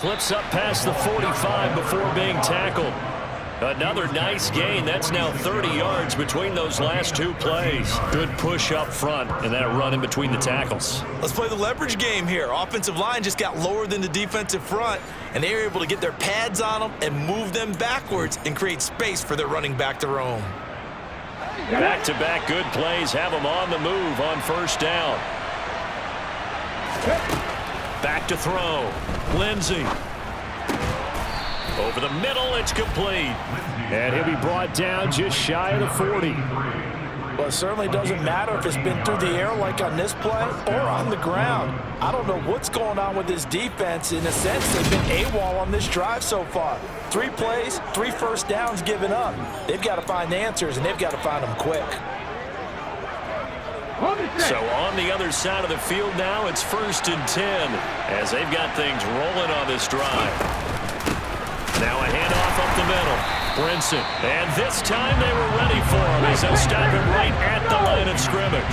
Flips up past the 45 before being tackled. Another nice gain. That's now 30 yards between those last two plays. Good push up front and that run in between the tackles. Let's play the leverage game here. Offensive line just got lower than the defensive front, and they were able to get their pads on them and move them backwards and create space for their running back to roam. Back-to-back good plays have them on the move on first down. Back to throw. Lindsey. Over the middle, it's complete. And he'll be brought down just shy of the 40. Well, it certainly doesn't matter if it's been through the air like on this play or on the ground. I don't know what's going on with this defense. In a sense, they've been AWOL on this drive so far. 3 plays, 3 first downs given up. They've got to find answers, and they've got to find them quick. So on the other side of the field now, it's 1st and 10 as they've got things rolling on this drive. Now a handoff up the middle. Brinson. And this time they were ready for him as they'll stop him right at the line of scrimmage.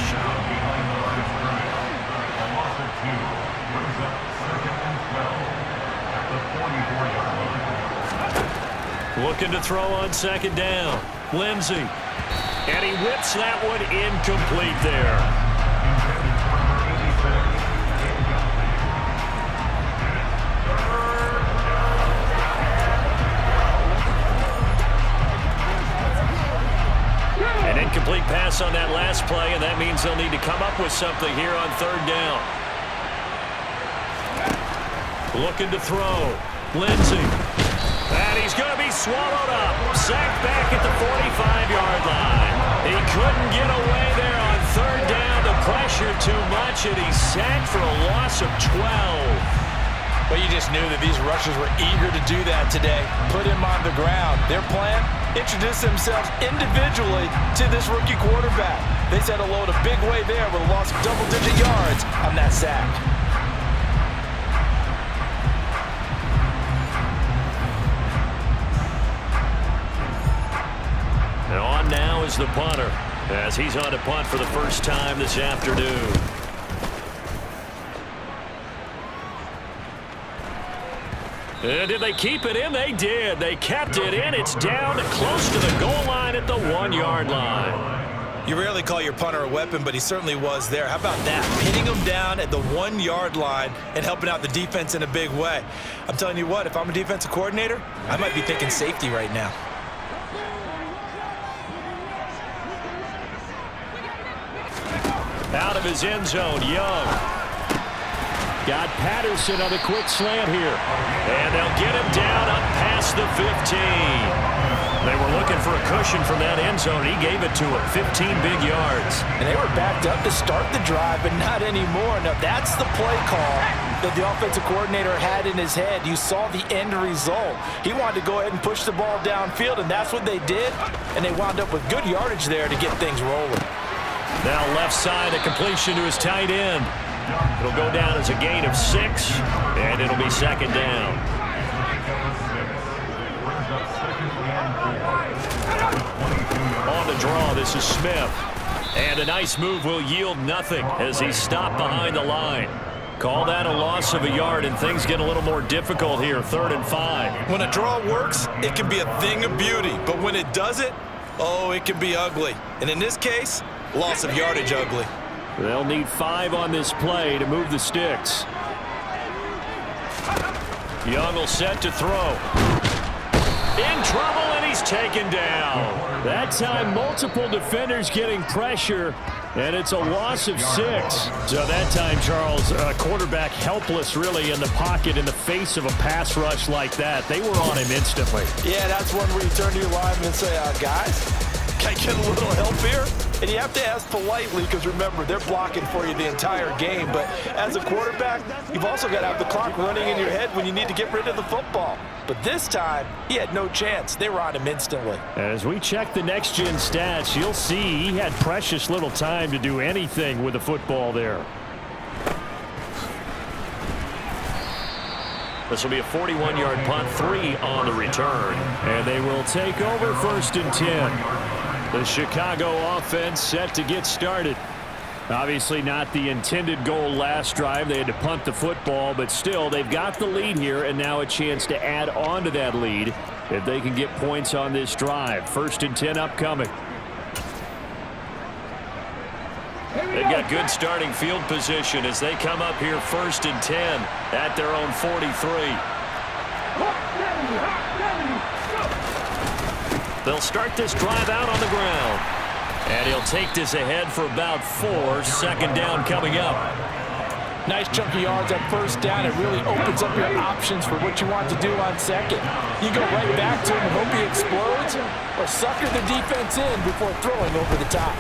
Looking to throw on 2nd down. Lindsey. And he whips that one incomplete there. An incomplete pass on that last play, and that means they'll need to come up with something here on 3rd down. Looking to throw. Lindsey. And he's going to be swallowed up. Sacked back at the 45-yard line. He couldn't get away there on 3rd down. The pressure too much, and he's sacked for a loss of 12. But you just knew that these rushers were eager to do that today. Put him on the ground. Their plan, introduce themselves individually to this rookie quarterback. They said hello to Big Way there with a loss of double-digit yards on that sack. And on now is the punter as he's on to punt for the first time this afternoon. And did they keep it in? They did. They kept it in. It's down close to the goal line at the 1-yard line. You rarely call your punter a weapon, but he certainly was there. How about that? Pinning him down at the 1-yard line and helping out the defense in a big way. I'm telling you what, if I'm a defensive coordinator, I might be thinking safety right now. Out of his end zone, Young. Got Patterson on the quick slant here. And they'll get him down up past the 15. They were looking for a cushion from that end zone. He gave it to him. 15 big yards. And they were backed up to start the drive, but not anymore. Now, that's the play call that the offensive coordinator had in his head. You saw the end result. He wanted to go ahead and push the ball downfield, and that's what they did. And they wound up with good yardage there to get things rolling. Now left side, a completion to his tight end. It'll go down as a gain of 6, and it'll be 2nd down. On the draw, this is Smith. And a nice move will yield nothing as he's stopped behind the line. Call that a loss of a yard, and things get a little more difficult here, 3rd and 5. When a draw works, it can be a thing of beauty. But when it doesn't, oh, it can be ugly. And in this case, loss of yardage ugly. They'll need 5 on this play to move the sticks. Young will set to throw. In trouble, and he's taken down. That time, multiple defenders getting pressure, and it's a loss of 6. So that time, Charles, quarterback helpless really in the pocket in the face of a pass rush like that. They were on him instantly. Yeah, that's one where you turn to your lineman and say, guys, can I get a little help here? And you have to ask politely because, remember, they're blocking for you the entire game. But as a quarterback, you've also got to have the clock running in your head when you need to get rid of the football. But this time, he had no chance. They were on him instantly. As we check the next-gen stats, you'll see he had precious little time to do anything with the football there. This will be a 41-yard punt, 3 on the return. And they will take over 1st and 10. The Chicago offense set to get started. Obviously not the intended goal last drive. They had to punt the football, but still they've got the lead here and now a chance to add on to that lead if they can get points on this drive. 1st and 10 upcoming. They've got good starting field position as they come up here 1st and 10 at their own 43. They'll start this drive out on the ground. And he'll take this ahead for about 4. 2nd down coming up. Nice chunky yards on 1st down. It really opens up your options for what you want to do on 2nd. You go right back to him and hope he explodes, or sucker the defense in before throwing over the top.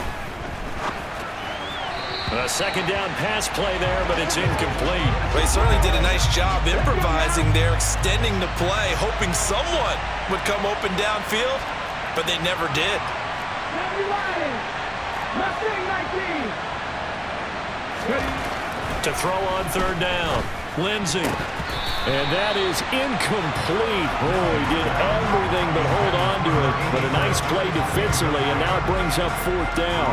A 2nd down pass play there, but it's incomplete. Well, he certainly did a nice job improvising there, extending the play, hoping someone would come open downfield, but they never did. To throw on 3rd down, Lindsey. And that is incomplete. Oh, he did everything but hold on to it. But a nice play defensively, and now it brings up 4th down.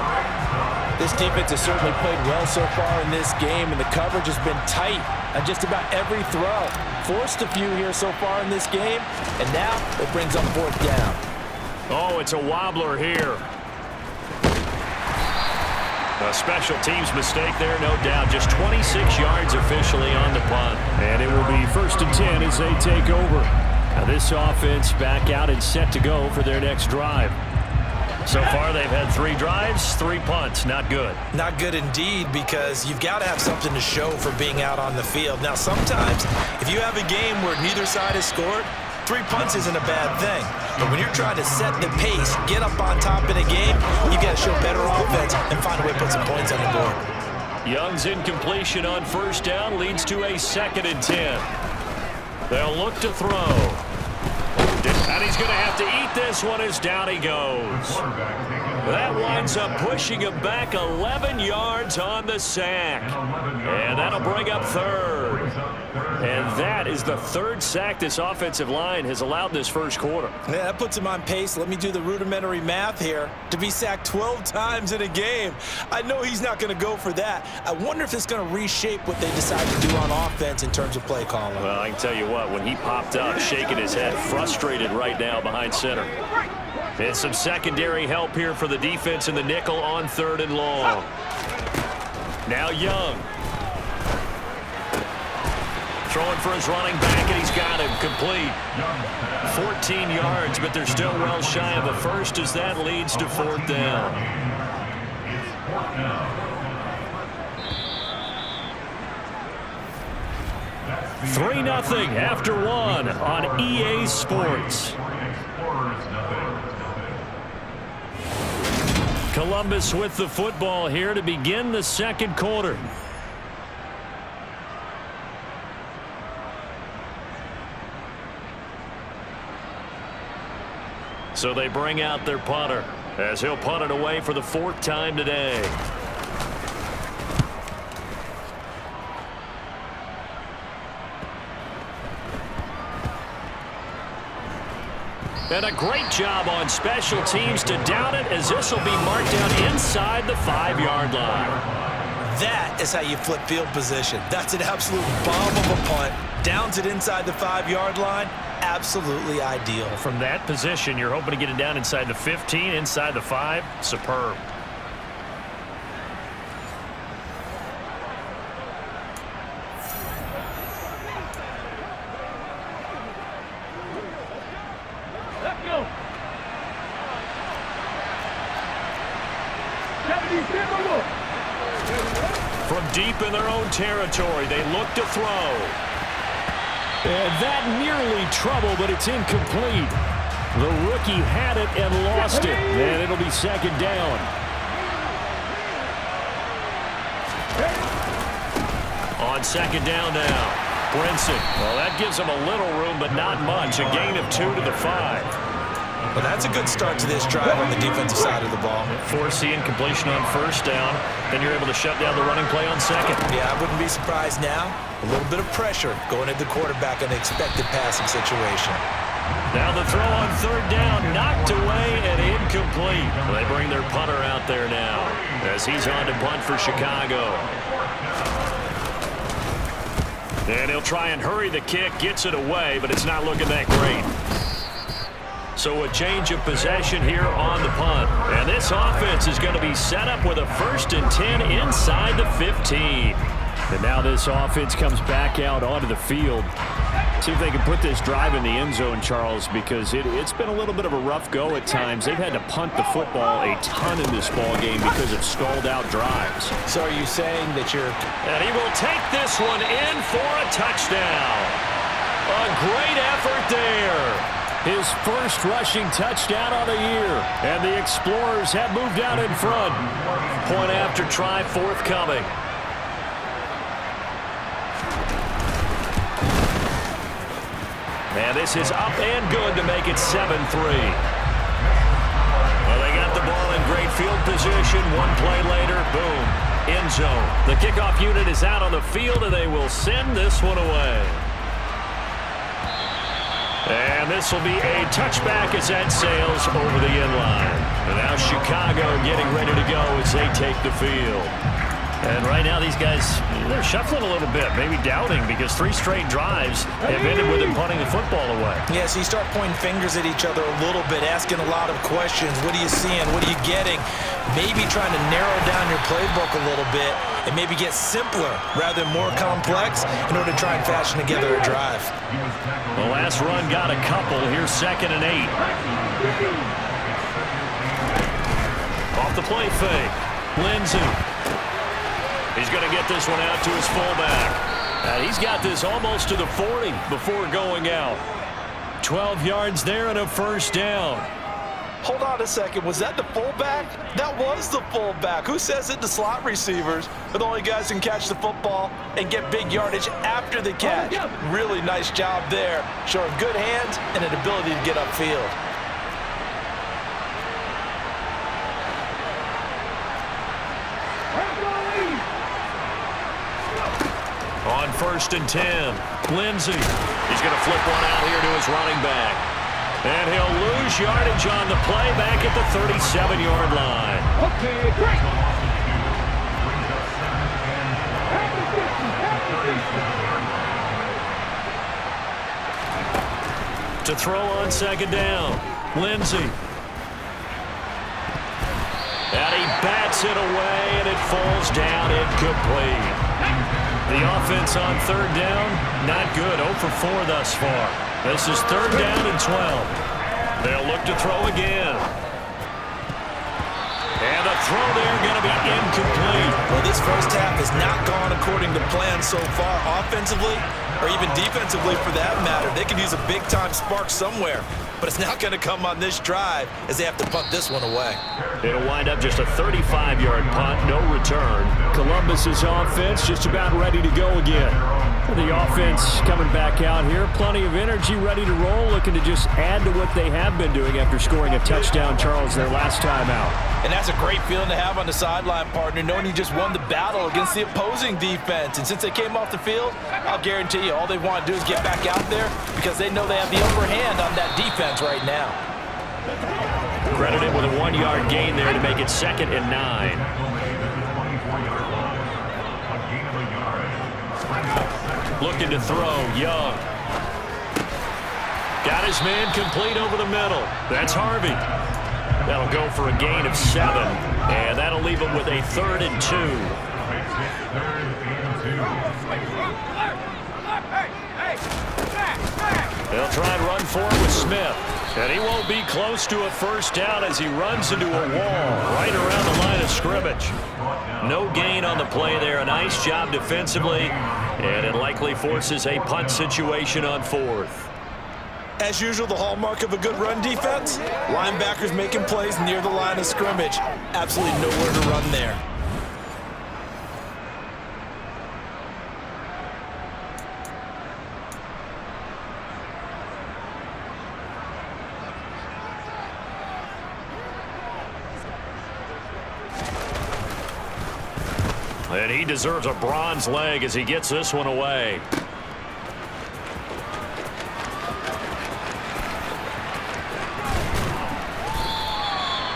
This defense has certainly played well so far in this game, and the coverage has been tight on just about every throw. Forced a few here so far in this game, and now it brings up 4th down. Oh, it's a wobbler here. A special teams mistake there, no doubt. Just 26 yards officially on the punt. And it will be 1st and 10 as they take over. Now this offense back out and set to go for their next drive. So far they've had 3 drives, 3 punts. Not good. Not good indeed, because you've got to have something to show for being out on the field. Now sometimes if you have a game where neither side has scored, 3 punts isn't a bad thing. But when you're trying to set the pace, get up on top in a game, you got to show better offense and find a way to put some points on the board. Young's incompletion on 1st down leads to a 2nd and 10. They'll look to throw. And he's going to have to eat this one as down he goes. That winds up pushing him back 11 yards on the sack. And that'll bring up 3rd. And that is the 3rd sack this offensive line has allowed this 1st quarter. Yeah, that puts him on pace. Let me do the rudimentary math here. To be sacked 12 times in a game, I know he's not going to go for that. I wonder if it's going to reshape what they decide to do on offense in terms of play calling. Well, I can tell you what, when he popped up, shaking his head, frustrated right now behind center. And some secondary help here for the defense in the nickel on 3rd and long. Now Young. Throwing for his running back, and he's got him complete. 14 yards, but they're still well shy of the 1st as that leads to 4th down. Three 0 after 1 on EA Sports. Columbus with the football here to begin the 2nd quarter. So they bring out their punter as he'll punt it away for the 4th time today. And a great job on special teams to down it, as this will be marked down inside the 5-yard line. That is how you flip field position. That's an absolute bomb of a punt. Downs it inside the 5-yard line. Absolutely ideal. From that position, you're hoping to get it down inside the 15, inside the 5. Superb. From deep in their own territory, they look to throw. And that nearly trouble, but it's incomplete. The rookie had it and lost it. And it'll be 2nd down. On 2nd down now, Brinson. Well, that gives them a little room, but not much. A gain of 2 to the 5. Well, that's a good start to this drive on the defensive side of the ball. Force the incompletion on first down. Then you're able to shut down the running play on second. Yeah, I wouldn't be surprised now. A little bit of pressure going at the quarterback in the expected passing situation. Now the throw on third down, knocked away and incomplete. They bring their punter out there now as he's on to punt for Chicago. And he'll try and hurry the kick, gets it away, but it's not looking that great. So a change of possession here on the punt. And this offense is going to be set up with a 1st and 10 inside the 15. And now this offense comes back out onto the field. See if they can put this drive in the end zone, Charles, because it's been a little bit of a rough go at times. They've had to punt the football a ton in this ball game because of stalled-out drives. So are you saying that you're... And he will take this one in for a touchdown. A great effort there. His first rushing touchdown of the year. And the Explorers have moved out in front. Point after try forthcoming. And this is up and good to make it 7-3. Well, they got the ball in great field position. One play later, boom, end zone. The kickoff unit is out on the field, and they will send this one away. And this will be a touchback as that sails over the end line. And now Chicago getting ready to go as they take the field. And right now these guys, they're shuffling a little bit, maybe doubting, because 3 straight drives have ended with them punting the football away. Yeah, so you start pointing fingers at each other a little bit, asking a lot of questions. What are you seeing? What are you getting? Maybe trying to narrow down your playbook a little bit and maybe get simpler rather than more complex in order to try and fashion together a drive. The last run got a couple. Here's 2nd and 8. Off the play fake. Lindsey. He's going to get this one out to his fullback. He's got this almost to the 40 before going out. 12 yards there and a 1st down. Hold on a second. Was that the fullback? That was the fullback. Who says it to slot receivers are the only guys who can catch the football and get big yardage after the catch? Really nice job there, showing good hands and an ability to get upfield. On 1st and 10, Lindsey. He's going to flip one out here to his running back. And he'll lose yardage on the play back at the 37-yard line. Okay, great. To throw on 2nd down, Lindsey. And he bats it away, and it falls down incomplete. The offense on 3rd down, not good. 0 for 4 thus far. This is 3rd down and 12. They'll look to throw again. And the throw there going to be incomplete. Well, this first half has not gone according to plan so far, offensively or even defensively for that matter. They could use a big-time spark somewhere, but it's not going to come on this drive as they have to punt this one away. It'll wind up just a 35-yard punt, no return. Columbus's offense just about ready to go again. The offense coming back out here, plenty of energy, ready to roll, looking to just add to what they have been doing after scoring a touchdown, Charles, their last time out. And that's a great feeling to have on the sideline, partner, knowing you just won the battle against the opposing defense. And since they came off the field, I'll guarantee you all they want to do is get back out there because they know they have the upper hand on that defense right now. Credited with a 1-yard gain there to make it 2nd and 9. Looking to throw, Young. Got his man complete over the middle. That's Harvey. That'll go for a gain of 7. And that'll leave him with a 3rd and 2. They'll try and run for it with Smith. And he won't be close to a 1st down as he runs into a wall right around the line of scrimmage. No gain on the play there. A nice job defensively. And it likely forces a punt situation on 4th. As usual, the hallmark of a good run defense, linebackers making plays near the line of scrimmage. Absolutely nowhere to run there. And he deserves a bronze leg as he gets this one away.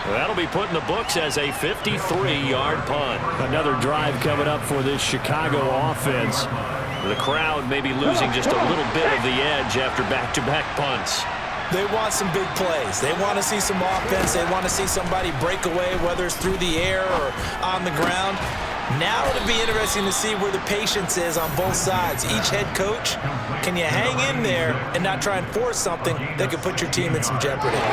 That'll be put in the books as a 53-yard punt. Another drive coming up for this Chicago offense. The crowd may be losing just a little bit of the edge after back-to-back punts. They want some big plays. They want to see some offense. They want to see somebody break away, whether it's through the air or on the ground. Now it'll be interesting to see where the patience is on both sides. Each head coach, can you hang in there and not try and force something that could put your team in some jeopardy? 16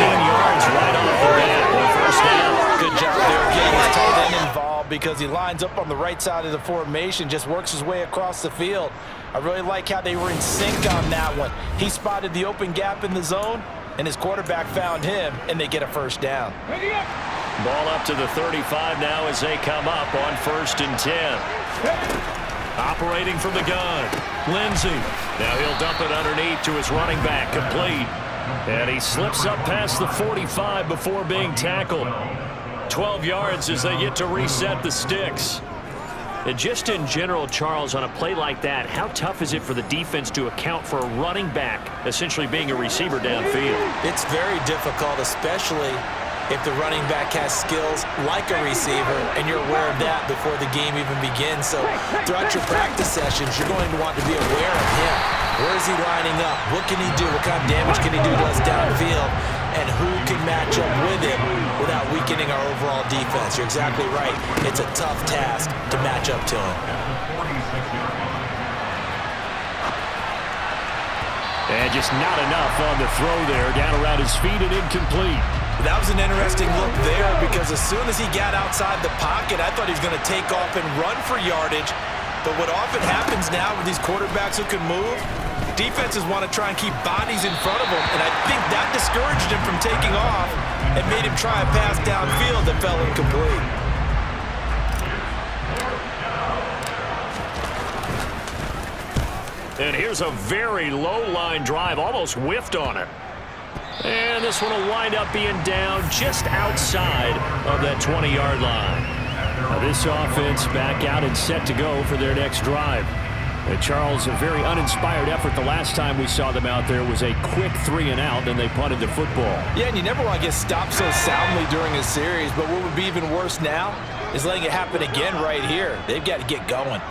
yards right off the bat on first down. Good job there getting his tight end involved because he lines up on the right side of the formation, just works his way across the field. I really like how they were in sync on that one. He spotted the open gap in the zone, and his quarterback found him, and they get a first down. Ball up to the 35 now as they come up on 1st and 10. Operating from the gun, Lindsey. Now he'll dump it underneath to his running back, complete. And he slips up past the 45 before being tackled. 12 yards as they get to reset the sticks. And just in general, Charles, on a play like that, how tough is it for the defense to account for a running back essentially being a receiver downfield? It's very difficult, especially if the running back has skills like a receiver, and you're aware of that before the game even begins. So throughout your practice sessions, you're going to want to be aware of him. Where is he lining up? What can he do? What kind of damage can he do to us downfield? And who can match up with him without weakening our overall defense? You're exactly right. It's a tough task to match up to him. And just not enough on the throw there. Down around his feet and incomplete. That was an interesting look there because as soon as he got outside the pocket, I thought he was going to take off and run for yardage. But what often happens now with these quarterbacks who can move, defenses want to try and keep bodies in front of them, and I think that discouraged him from taking off and made him try a pass downfield that fell incomplete. And here's a very low-line drive, almost whiffed on it. And this one will wind up being down just outside of that 20-yard line. Now this offense back out and set to go for their next drive. Charles, a very uninspired effort the last time we saw them out there was a quick 3-and-out, and they punted the football. Yeah, and you never want to get stopped so soundly during a series, but what would be even worse now is letting it happen again right here. They've got to get going.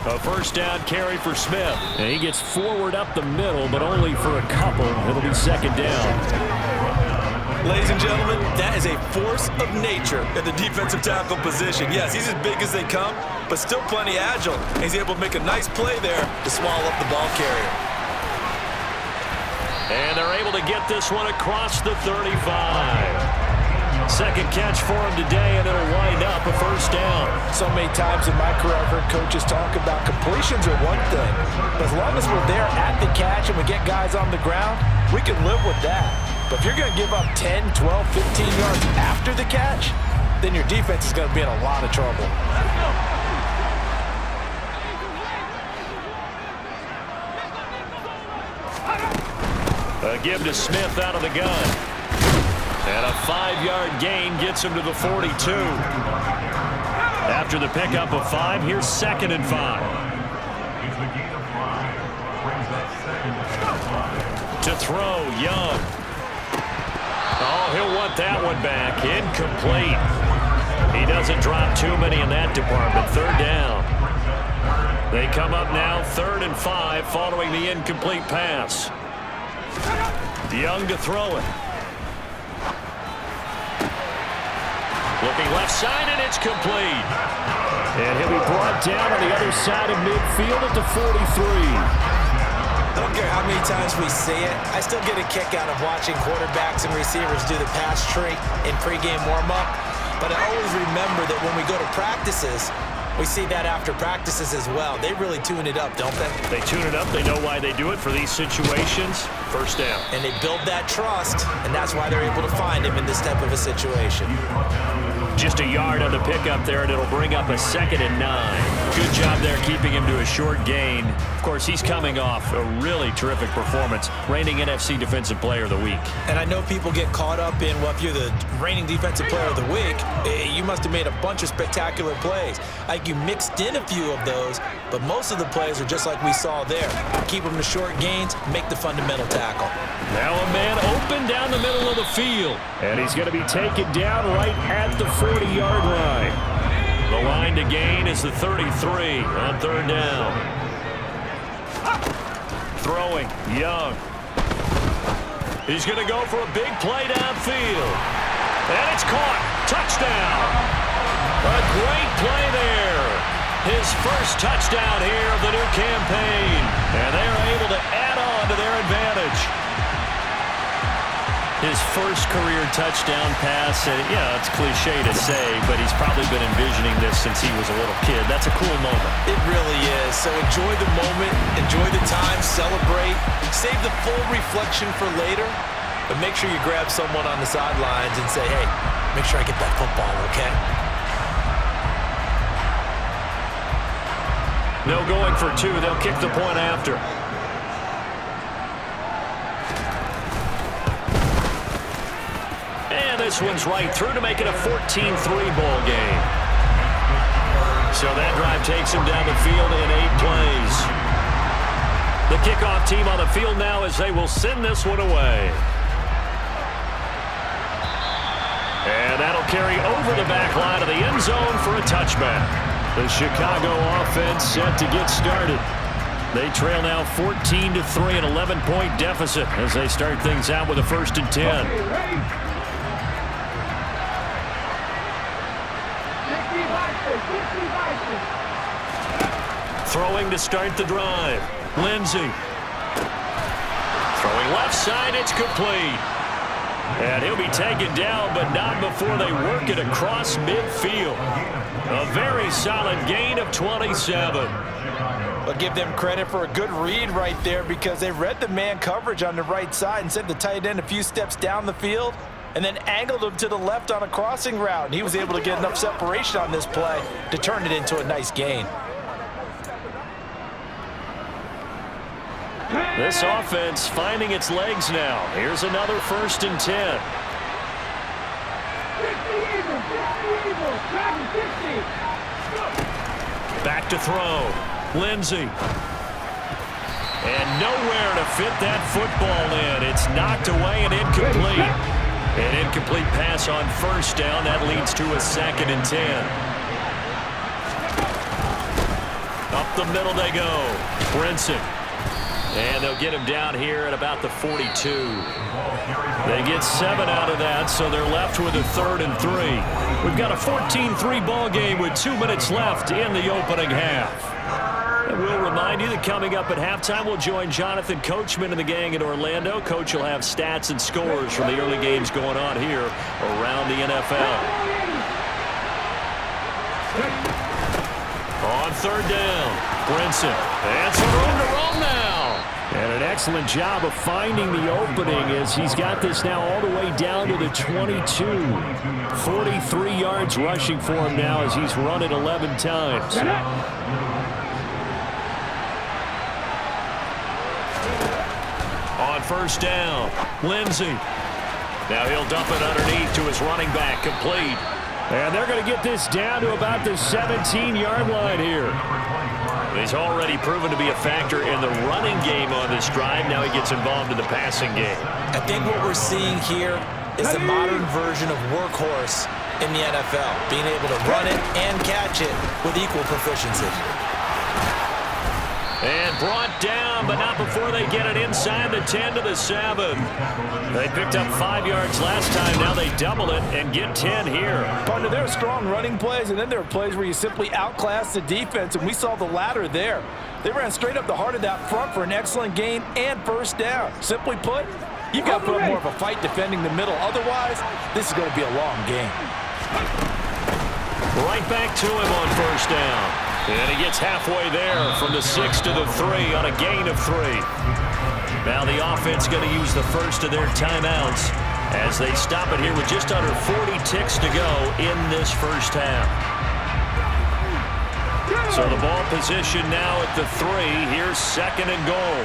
A first down carry for Smith. And he gets forward up the middle, but only for a couple. It'll be 2nd down. Ladies and gentlemen, that is a force of nature at the defensive tackle position. Yes, he's as big as they come, but still plenty agile. He's able to make a nice play there to swallow up the ball carrier. And they're able to get this one across the 35. Second catch for him today, and it'll wind up a first down. So many times in my career, I've heard coaches talk about completions are one thing, but as long as we're there at the catch and we get guys on the ground, we can live with that. But if you're going to give up 10, 12, 15 yards after the catch, then your defense is going to be in a lot of trouble. A give to Smith out of the gun. And a 5-yard gain gets him to the 42. After the pickup of 5, here's 2nd and 5. To throw, Young. Oh, he'll want that one back. Incomplete. He doesn't drop too many in that department. 3rd down. They come up now 3rd and 5 following the incomplete pass. Young to throw it. Looking left side, and it's complete. And he'll be brought down on the other side of midfield at the 43. I don't care how many times we see it, I still get a kick out of watching quarterbacks and receivers do the pass tree in pregame warm-up. But I always remember that when we go to practices, we see that after practices as well. They really tune it up, don't they? They tune it up. They know why they do it for these situations. First down. And they build that trust, and that's why they're able to find him in this type of a situation. Just a yard on the pickup there, and it'll bring up a 2nd and 9. Good job there keeping him to a short gain. Of course, he's coming off a really terrific performance, reigning NFC Defensive Player of the Week. And I know people get caught up in, well, if you're the reigning Defensive Player of the Week, you must have made a bunch of spectacular plays. I think you mixed in a few of those, but most of the plays are just like we saw there. Keep them to short gains, make the fundamental tackle. Now a man open down the middle of the field, and he's going to be taken down right at the 40-yard line. The line to gain is the 33 on third down. Throwing, Young. He's going to go for a big play downfield. And it's caught. Touchdown. A great play there. His first touchdown here of the new campaign. And they're able to add on to their advantage. His first career touchdown pass, and yeah, it's cliche to say, but he's probably been envisioning this since he was a little kid. That's a cool moment. It really is. So enjoy the moment, enjoy the time, celebrate, save the full reflection for later, but make sure you grab someone on the sidelines and say, hey, make sure I get that football, okay? No going for two. They'll kick the point after. This one's right through to make it a 14-3 ball game. So that drive takes him down the field in 8 plays. The kickoff team on the field now as they will send this one away. And that'll carry over the back line of the end zone for a touchback. The Chicago offense set to get started. They trail now 14-3, an 11-point deficit as they start things out with a 1st and 10. Throwing to start the drive. Lindsey. Throwing left side, it's complete. And he'll be taken down, but not before they work it across midfield. A very solid gain of 27. But give them credit for a good read right there because they read the man coverage on the right side and sent the tight end a few steps down the field and then angled him to the left on a crossing route. And he was able to get enough separation on this play to turn it into a nice gain. This offense finding its legs now. Here's another 1st and 10. Back to throw. Lindsey. And nowhere to fit that football in. It's knocked away and incomplete. An incomplete pass on 1st down. That leads to a 2nd and 10. Up the middle they go. Brinson. And they'll get him down here at about the 42. They get 7 out of that, so they're left with a 3rd and 3. We've got a 14-3 ball game with 2 minutes left in the opening half. And we'll remind you that coming up at halftime, we'll join Jonathan Coachman and the gang in Orlando. Coach will have stats and scores from the early games going on here around the NFL. On 3rd down, Brinson. And some room to roam now. And an excellent job of finding the opening as he's got this now all the way down to the 22. 43 yards rushing for him now as he's run it 11 times. On 1st down, Lindsey. Now he'll dump it underneath to his running back, complete. And they're going to get this down to about the 17-yard line here. He's already proven to be a factor in the running game on this drive. Now he gets involved in the passing game. I think what we're seeing here is the modern version of workhorse in the NFL, being able to run it and catch it with equal proficiency. And brought down, but not before they get it inside the 10 to the 7. They picked up 5 yards last time. Now they double it and get 10 here. Partner, there are strong running plays, and then there are plays where you simply outclass the defense, and we saw the latter there. They ran straight up the heart of that front for an excellent gain and 1st down. Simply put, you've got to put up more of a fight defending the middle. Otherwise, this is going to be a long game. Right back to him on 1st down. And he gets halfway there from the 6 to the 3 on a gain of 3. Now the offense going to use the first of their timeouts as they stop it here with just under 40 ticks to go in this 1st half. So the ball position now at the 3. Here's 2nd and goal.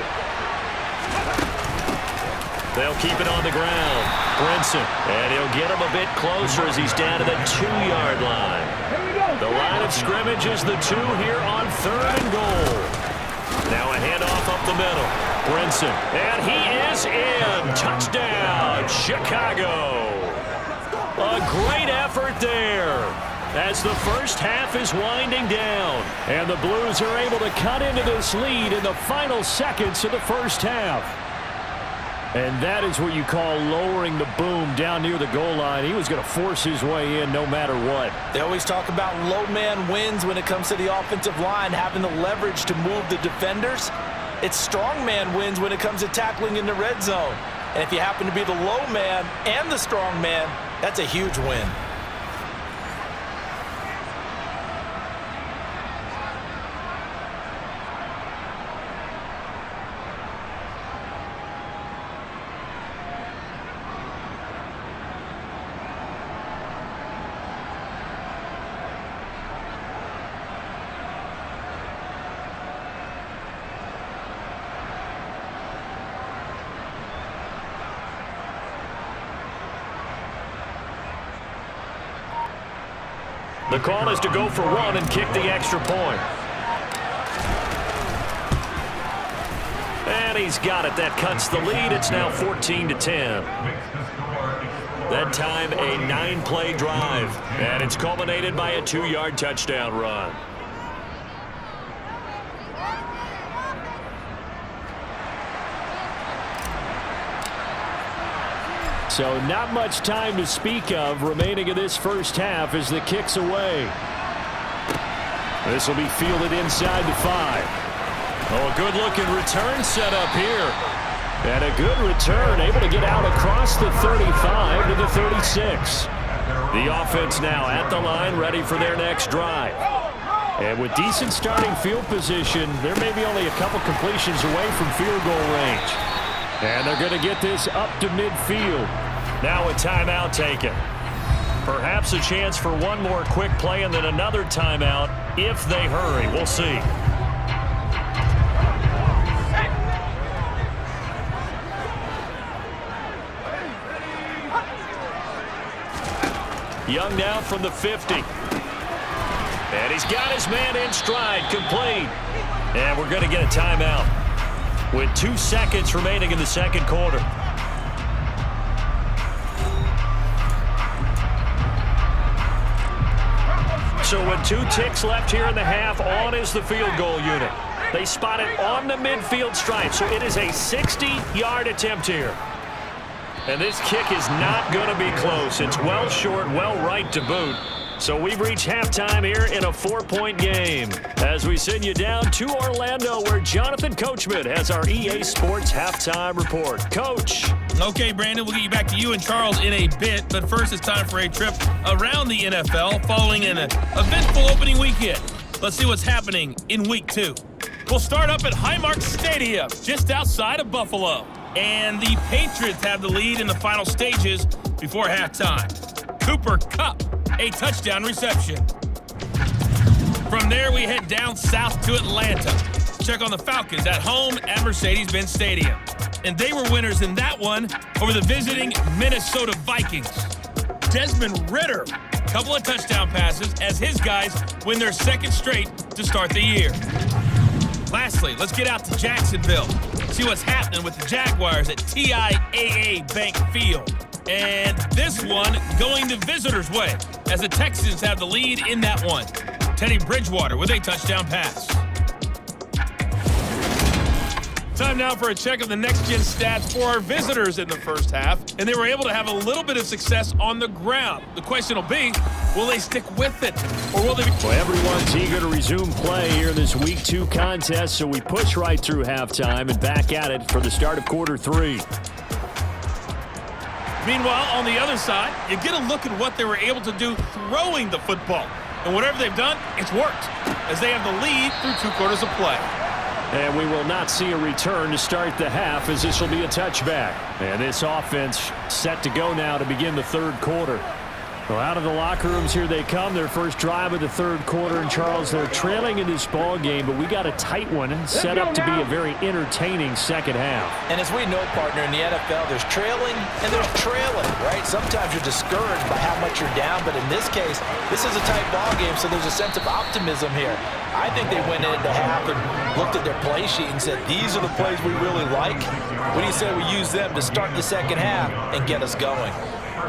They'll keep it on the ground. Brinson, and he'll get him a bit closer as he's down to the 2-yard line. The line of scrimmage is the 2 here on 3rd and goal. Now a handoff up the middle. Brinson, and he is in. Touchdown, Chicago. A great effort there as the first half is winding down. And the Blues are able to cut into this lead in the final seconds of the first half. And that is what you call lowering the boom down near the goal line. He was going to force his way in no matter what. They always talk about low man wins when it comes to the offensive line, having the leverage to move the defenders. It's strong man wins when it comes to tackling in the red zone. And if you happen to be the low man and the strong man, that's a huge win. The call is to go for 1 and kick the extra point. And he's got it. That cuts the lead. It's now 14-10. That time a 9-play drive. And it's culminated by a 2-yard touchdown run. So not much time to speak of remaining in this first half as the kick's away. This will be fielded inside the 5. Oh, a good-looking return set up here. And a good return, able to get out across the 35 to the 36. The offense now at the line, ready for their next drive. And with decent starting field position, there may be only a couple completions away from field goal range. And they're going to get this up to midfield. Now a timeout taken. Perhaps a chance for one more quick play and then another timeout if they hurry. We'll see. Young now from the 50. And he's got his man in stride, complete. And we're going to get a timeout with 2 seconds remaining in the second quarter. So with 2 ticks left here in the half, on is the field goal unit. They spot it on the midfield stripe, so it is a 60-yard attempt here. And this kick is not going to be close. It's well short, well right to boot. So we've reached halftime here in a 4-point game as we send you down to Orlando where Jonathan Coachman has our EA Sports halftime report. Coach. Okay, Brandon, we'll get you back to you and Charles in a bit, but first it's time for a trip around the NFL following an eventful opening weekend. Let's see what's happening in Week 2. We'll start up at Highmark Stadium, just outside of Buffalo. And the Patriots have the lead in the final stages before halftime. Cooper Kupp, a touchdown reception. From there, we head down south to Atlanta. Check on the Falcons at home at Mercedes-Benz Stadium. And they were winners in that one over the visiting Minnesota Vikings. Desmond Ridder, a couple of touchdown passes as his guys win their second straight to start the year. Lastly, let's get out to Jacksonville. See what's happening with the Jaguars at TIAA Bank Field. And this one going the visitors' way as the Texans have the lead in that one. Teddy Bridgewater with a touchdown pass. Time now for a check of the next-gen stats for our visitors in the first half, and they were able to have a little bit of success on the ground. The question will be, will they stick with it, or will they be... Well, everyone's eager to resume play here in this Week 2 contest, so we push right through halftime and back at it for the start of quarter 3. Meanwhile, on the other side, you get a look at what they were able to do throwing the football. And whatever they've done, it's worked, as they have the lead through 2 quarters of play. And we will not see a return to start the half as this will be a touchback. And this offense set to go now to begin the third quarter. Well, out of the locker rooms here they come. Their first drive of the third quarter. And, Charles, they're trailing in this ball game, but we got a tight one set up to be a very entertaining second half. And as we know, partner, in the NFL, there's trailing and there's trailing, right? Sometimes you're discouraged by how much you're down, but in this case, this is a tight ball game, so there's a sense of optimism here. I think they went into half and looked at their play sheet and said, these are the plays we really like. What do you say we use them to start the second half and get us going?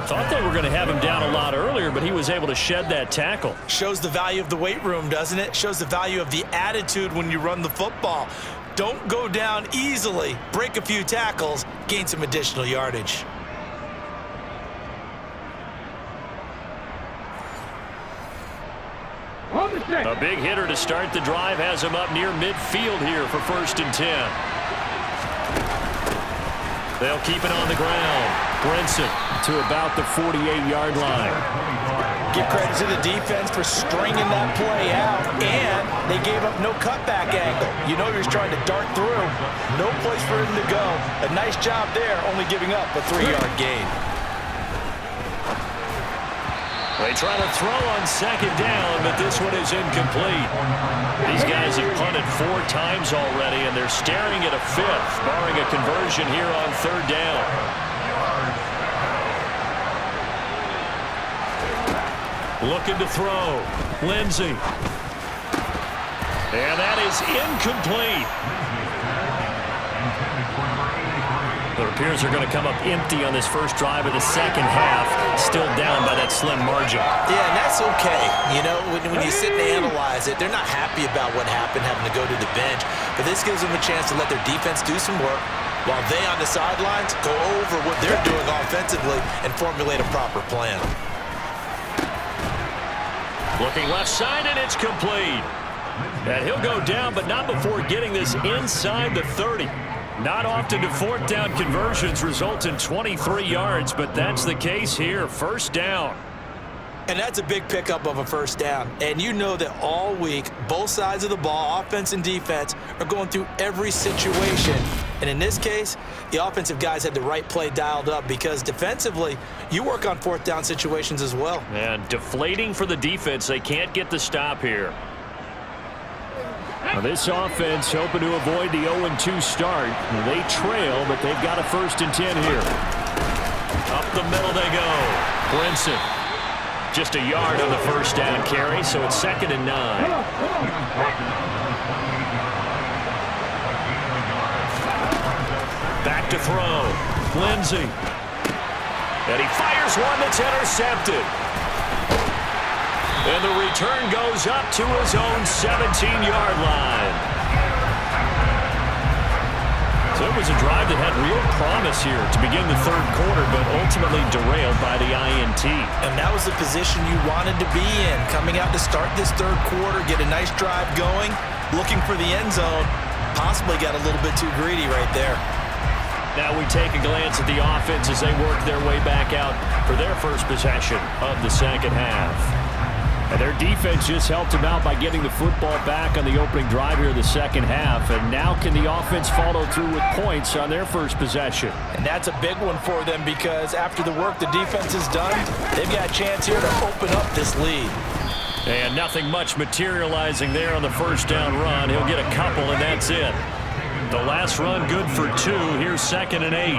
Thought they were going to have him down a lot earlier, but he was able to shed that tackle. Shows the value of the weight room, doesn't it? Shows the value of the attitude when you run the football. Don't go down easily. Break a few tackles, gain some additional yardage. A big hitter to start the drive has him up near midfield here for 1st and 10. They'll keep it on the ground. Brinson to about the 48-yard line. Give credit to the defense for stringing that play out, and they gave up no cutback angle. You know he was trying to dart through. No place for him to go. A nice job there, only giving up a 3-yard gain. They try to throw on second down, but this one is incomplete. These guys have punted 4 times already, and they're staring at a 5th, barring a conversion here on 3rd down. Looking to throw. Lindsey. And that is incomplete. It appears they're going to come up empty on this first drive of the second half, still down by that slim margin. Yeah, and that's okay. You know, when you sit and analyze it, they're not happy about what happened, having to go to the bench. But this gives them a chance to let their defense do some work while they on the sidelines go over what they're doing offensively and formulate a proper plan. Looking left side, and it's complete. And he'll go down, but not before getting this inside the 30. Not often do 4th down conversions result in 23 yards, but that's the case here. 1st down. And that's a big pickup of a 1st down. And you know that all week, both sides of the ball, offense and defense, are going through every situation. And in this case, the offensive guys had the right play dialed up because defensively, you work on 4th down situations as well. And deflating for the defense. They can't get the stop here. Now this offense hoping to avoid the 0-2 start. They trail, but they've got a 1st and 10 here. Up the middle they go. Brinson. Just a yard on the 1st down carry, so it's 2nd and 9. Back to throw. Lindsey. And he fires one that's intercepted. And the return goes up to his own 17-yard line. So it was a drive that had real promise here to begin the 3rd quarter, but ultimately derailed by the INT. And that was the position you wanted to be in, coming out to start this 3rd quarter, get a nice drive going, looking for the end zone, possibly got a little bit too greedy right there. Now we take a glance at the offense as they work their way back out for their first possession of the second half. And their defense just helped them out by getting the football back on the opening drive here in the second half. And now can the offense follow through with points on their first possession? And that's a big one for them because after the work the defense has done, they've got a chance here to open up this lead. And nothing much materializing there on the 1st down run. He'll get a couple, and that's it. The last run good for 2. Here's 2nd and 8.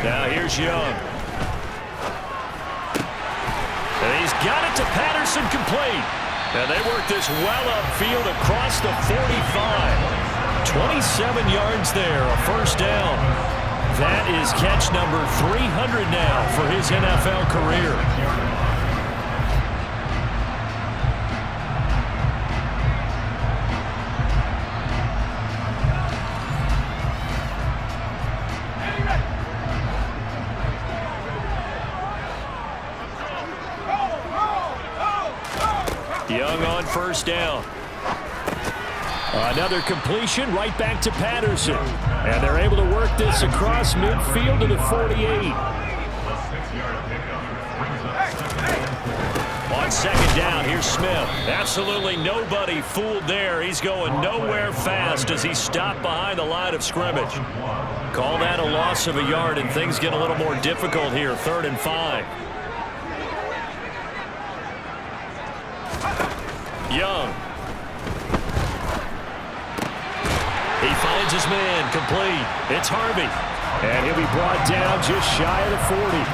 Now here's Young. And he's got it to Patterson, complete. And they work this well upfield across the 45. 27 yards there, a 1st down. That is catch number 300 now for his NFL career. Young on 1st down. Another completion right back to Patterson. And they're able to work this across midfield to the 48. On on second down. Here's Smith. Absolutely nobody fooled there. He's going nowhere fast as he's stopped behind the line of scrimmage. Call that a loss of a yard, and things get a little more difficult here. 3rd and 5. Young. He finds his man, complete. It's Harvey. And he'll be brought down just shy of the 40.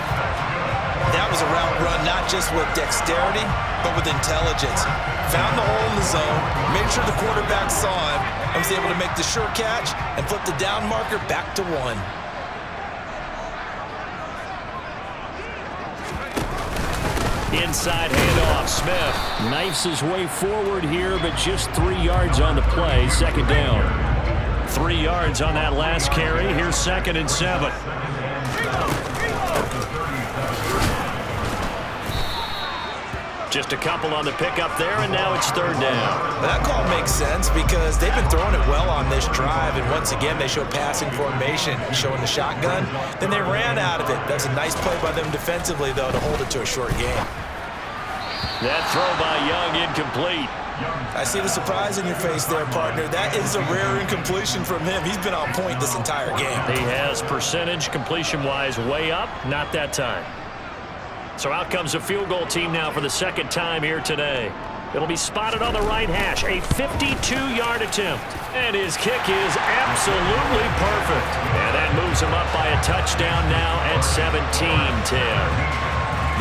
That was a route run not just with dexterity, but with intelligence. Found the hole in the zone, made sure the quarterback saw him, and was able to make the sure catch and flip the down marker back to 1. Inside handoff. Smith knifes his way forward here, but just 3 yards on the play. 2nd down. 3 yards on that last carry. Here's 2nd and 7. Just a couple on the pickup there, and now it's 3rd down. That call makes sense because they've been throwing it well on this drive, and once again they show passing formation, showing the shotgun. Then they ran out of it. That's a nice play by them defensively, though, to hold it to a short game. That throw by Young incomplete. I see the surprise in your face there, partner. That is a rare incompletion from him. He's been on point this entire game. He has percentage completion-wise way up, not that time. So out comes a field goal team now for the 2nd time here today. It'll be spotted on the right hash, a 52-yard attempt. And his kick is absolutely perfect. And that moves him up by a touchdown now at 17-10.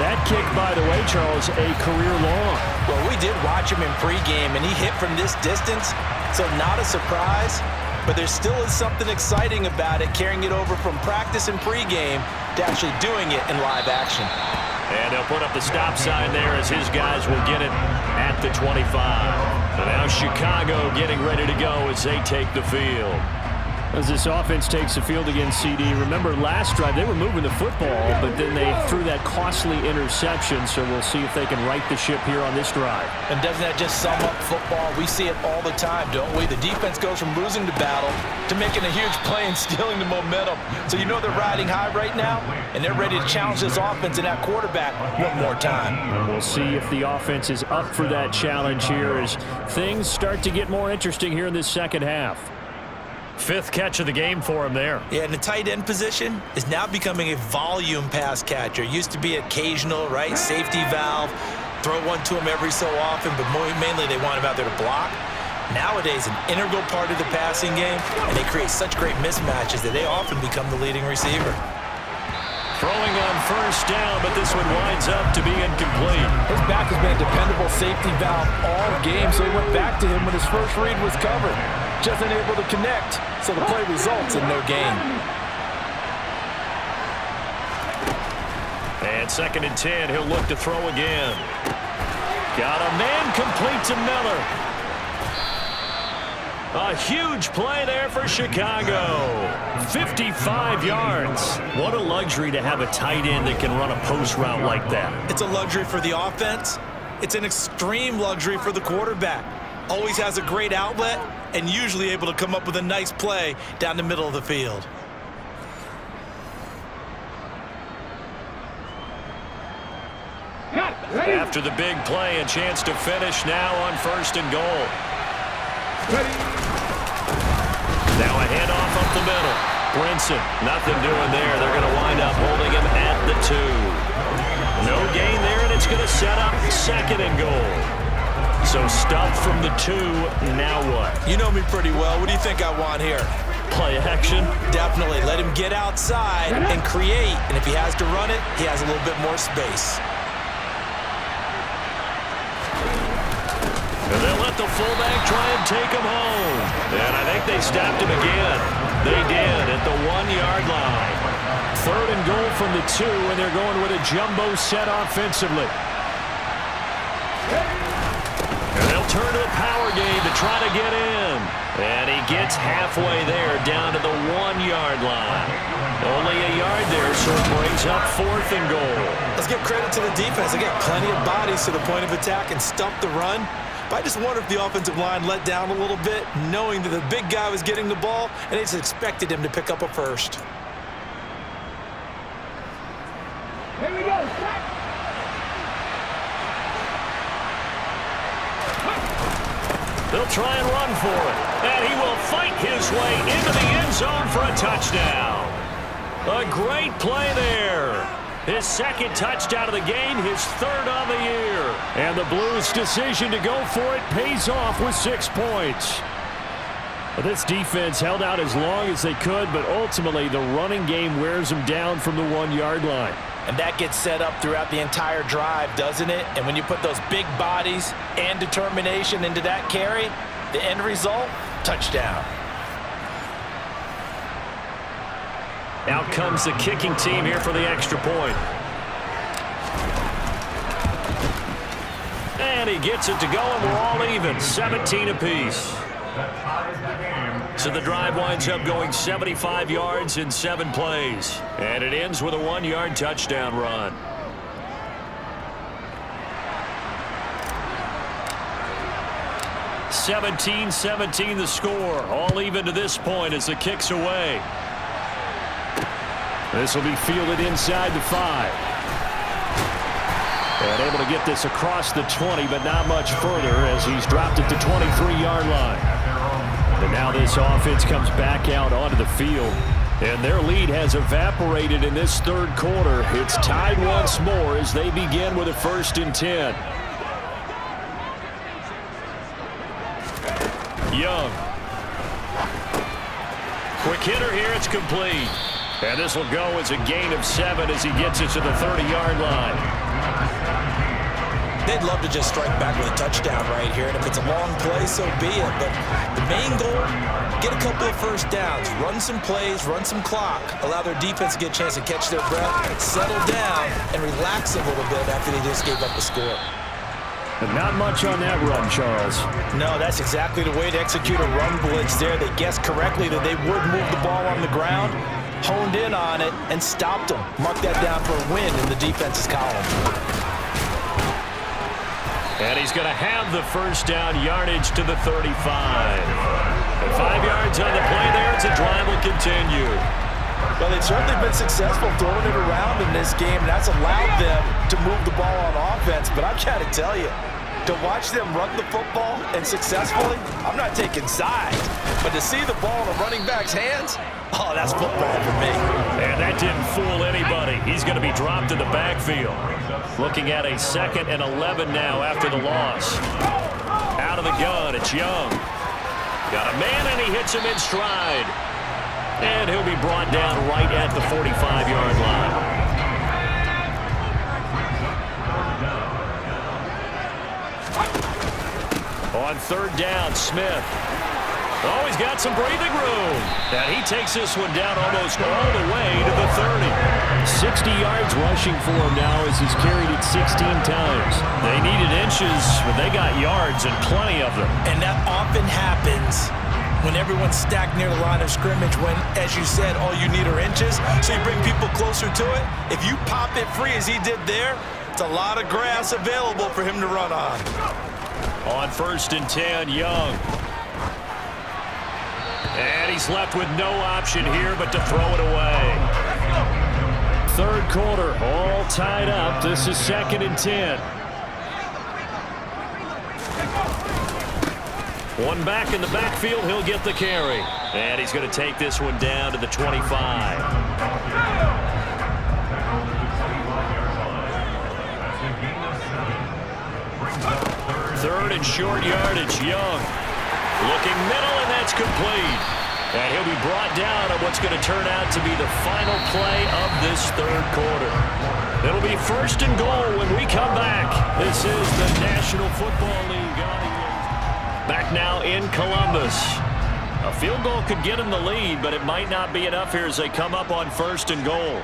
That kick, by the way, Charles, a career long. Well, we did watch him in pregame, and he hit from this distance, so not a surprise. But there still is something exciting about it, carrying it over from practice and pregame to actually doing it in live action. And they'll put up the stop sign there as his guys will get it at the 25. And now Chicago getting ready to go as they take the field. As this offense takes the field against CD, remember last drive they were moving the football, but then they threw that costly interception, so we'll see if they can right the ship here on this drive. And doesn't that just sum up football? We see it all the time, don't we? The defense goes from losing the battle to making a huge play and stealing the momentum. So you know they're riding high right now, and they're ready to challenge this offense and that quarterback one more time. And we'll see if the offense is up for that challenge here as things start to get more interesting here in this 2nd half. 5th catch of the game for him there. Yeah, and the tight end position is now becoming a volume pass catcher. Used to be occasional, right? Safety valve, throw one to him every so often, but mainly they want him out there to block. Nowadays, an integral part of the passing game, and they create such great mismatches that they often become the leading receiver. Throwing on 1st down, but this one winds up to be incomplete. His back has been a dependable safety valve all game, so he went back to him when his first read was covered. Just unable to connect, so the play results in no gain. And 2nd and 10, he'll look to throw again. Got a man complete to Miller. A huge play there for Chicago. 55 yards. What a luxury to have a tight end that can run a post route like that. It's a luxury for the offense. It's an extreme luxury for the quarterback. Always has a great outlet and usually able to come up with a nice play down the middle of the field. After the big play, a chance to finish now on 1st and goal. Now a handoff up the middle. Brinson, nothing doing there. They're going to wind up holding him at the 2. No gain there, and it's going to set up 2nd and goal. So stuffed from the 2, now what? You know me pretty well. What do you think I want here? Play action? Definitely. Let him get outside and create. And if he has to run it, he has a little bit more space. And they'll let the fullback try and take him home. And I think they stopped him again. They did at the 1-yard line. 3rd and goal from the 2, and they're going with a jumbo set offensively. And they'll turn to the power game to try to get in. And he gets halfway there down to the 1-yard line. Only a yard there, so it brings up 4th and goal. Let's give credit to the defense. They got plenty of bodies to the point of attack and stump the run. But I just wonder if the offensive line let down a little bit, knowing that the big guy was getting the ball, and they just expected him to pick up a first. Here we go. He'll try and run for it. And he will fight his way into the end zone for a touchdown. A great play there. His second touchdown of the game, his third on the year. And the Blues' decision to go for it pays off with 6 points. This defense held out as long as they could, but ultimately the running game wears them down from the 1-yard line. And that gets set up throughout the entire drive, doesn't it? And when you put those big bodies and determination into that carry, the end result, touchdown. Out comes the kicking team here for the extra point. And he gets it to go, and we're all even, 17 apiece. So the drive winds up going 75 yards in 7 plays. And it ends with a 1-yard touchdown run. (17-17) the score. All even to this point as the kick's away. This will be fielded inside the 5. And able to get this across the 20, but not much further as he's dropped it to 23-yard line. And now this offense comes back out onto the field. And their lead has evaporated in this third quarter. It's tied once more as they begin with a 1st and 10. Young. Quick hitter here. It's complete. And this will go as a gain of 7 as he gets it to the 30-yard line. They'd love to just strike back with a touchdown right here, and if it's a long play, so be it. But the main goal, get a couple of first downs, run some plays, run some clock, allow their defense to get a chance to catch their breath, settle down, and relax a little bit after they just gave up the score. But not much on that run, Charles. No, that's exactly the way to execute a run blitz there. They guessed correctly that they would move the ball on the ground, honed in on it, and stopped them. Mark that down for a win in the defense's column. And he's going to have the first down, yardage to the 35. And 5 yards on the play there as the drive will continue. Well, they've certainly been successful throwing it around in this game, and that's allowed them to move the ball on offense. But I've got to tell you, to watch them run the football and successfully, I'm not taking sides. But to see the ball in a running back's hands, oh, that's football for me. And that didn't fool anybody. He's going to be dropped in the backfield. Looking at a 2nd and 11 now after the loss. Out of the gun, it's Young. Got a man, and he hits him in stride. And he'll be brought down right at the 45-yard line. On 3rd down, Smith. Oh, he's got some breathing room. And he takes this one down almost all the way to the 30. 60 yards rushing for him now as he's carried it 16 times. They needed inches, but they got yards and plenty of them. And that often happens when everyone's stacked near the line of scrimmage when, as you said, all you need are inches. So you bring people closer to it. If you pop it free as he did there, it's a lot of grass available for him to run on. On 1st and 10, Young. And he's left with no option here but to throw it away. 3rd quarter, all tied up. This is 2nd and 10. One back in the backfield, he'll get the carry. And he's going to take this one down to the 25. 3rd and short yardage, Young. Looking middle, and that's complete. And he'll be brought down on what's going to turn out to be the final play of this 3rd quarter. It'll be 1st and goal when we come back. This is the National Football League. Back now in Columbus. A field goal could get him the lead, but it might not be enough here as they come up on 1st and goal.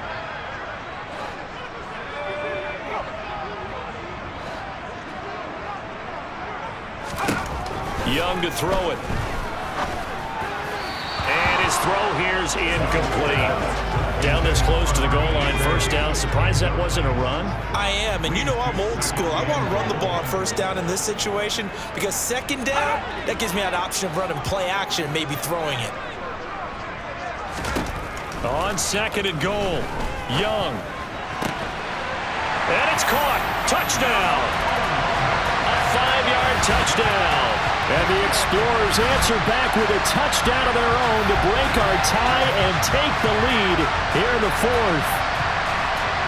Young to throw it. And his throw here's incomplete. Down this close to the goal line, 1st down. Surprised that wasn't a run? I am, and you know I'm old school. I want to run the ball on 1st down in this situation because 2nd down, that gives me an option of running play action and maybe throwing it. On 2nd and goal, Young. And it's caught. Touchdown. A 5-yard touchdown. And the Explorers answer back with a touchdown of their own to break our tie and take the lead here in the fourth.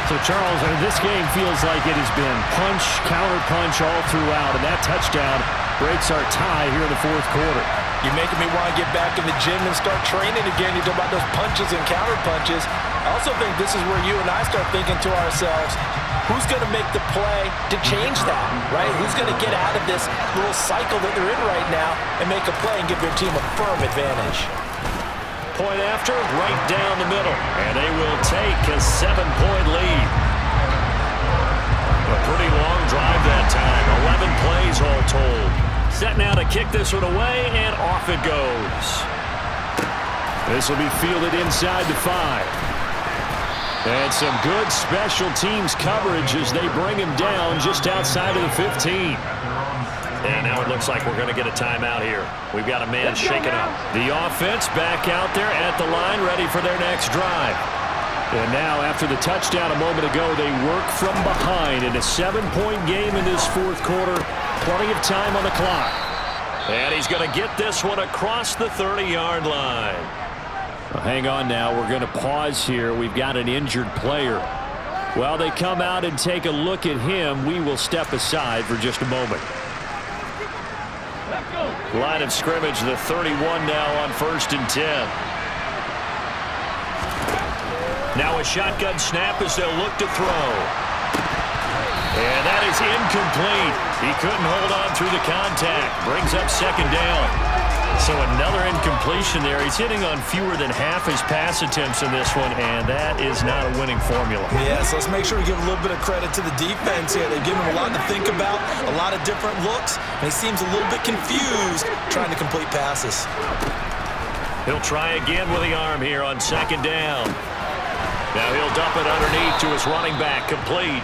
So, Charles, this game feels like it has been punch, counter-punch all throughout, and that touchdown breaks our tie here in the fourth quarter. You're making me want to get back in the gym and start training again. You talk about those punches and counter-punches. I also think this is where you and I start thinking to ourselves, who's going to make the play to change that, right? Who's going to get out of this little cycle that they're in right now and make a play and give their team a firm advantage? Point after, right down the middle. And they will take a 7-point lead. A pretty long drive that time. 11 plays all told. Set now to kick this one away, and off it goes. This will be fielded inside the 5. And some good special teams coverage as they bring him down just outside of the 15. And now it looks like we're going to get a timeout here. We've got a man shaken up. The offense back out there at the line, ready for their next drive. And now, after the touchdown a moment ago, they work from behind in a 7-point game in this fourth quarter. Plenty of time on the clock. And he's going to get this one across the 30-yard line. Well, hang on now. We're going to pause here. We've got an injured player. While they come out and take a look at him, we will step aside for just a moment. Line of scrimmage, the 31 now on 1st and 10. Now a shotgun snap as they'll look to throw. And that is incomplete. He couldn't hold on through the contact. Brings up 2nd down. So another incompletion there. He's hitting on fewer than half his pass attempts in this one, and that is not a winning formula. Yeah, so let's make sure we give a little bit of credit to the defense here. They've given him a lot to think about, a lot of different looks, and he seems a little bit confused trying to complete passes. He'll try again with the arm here on 2nd down. Now he'll dump it underneath to his running back, complete.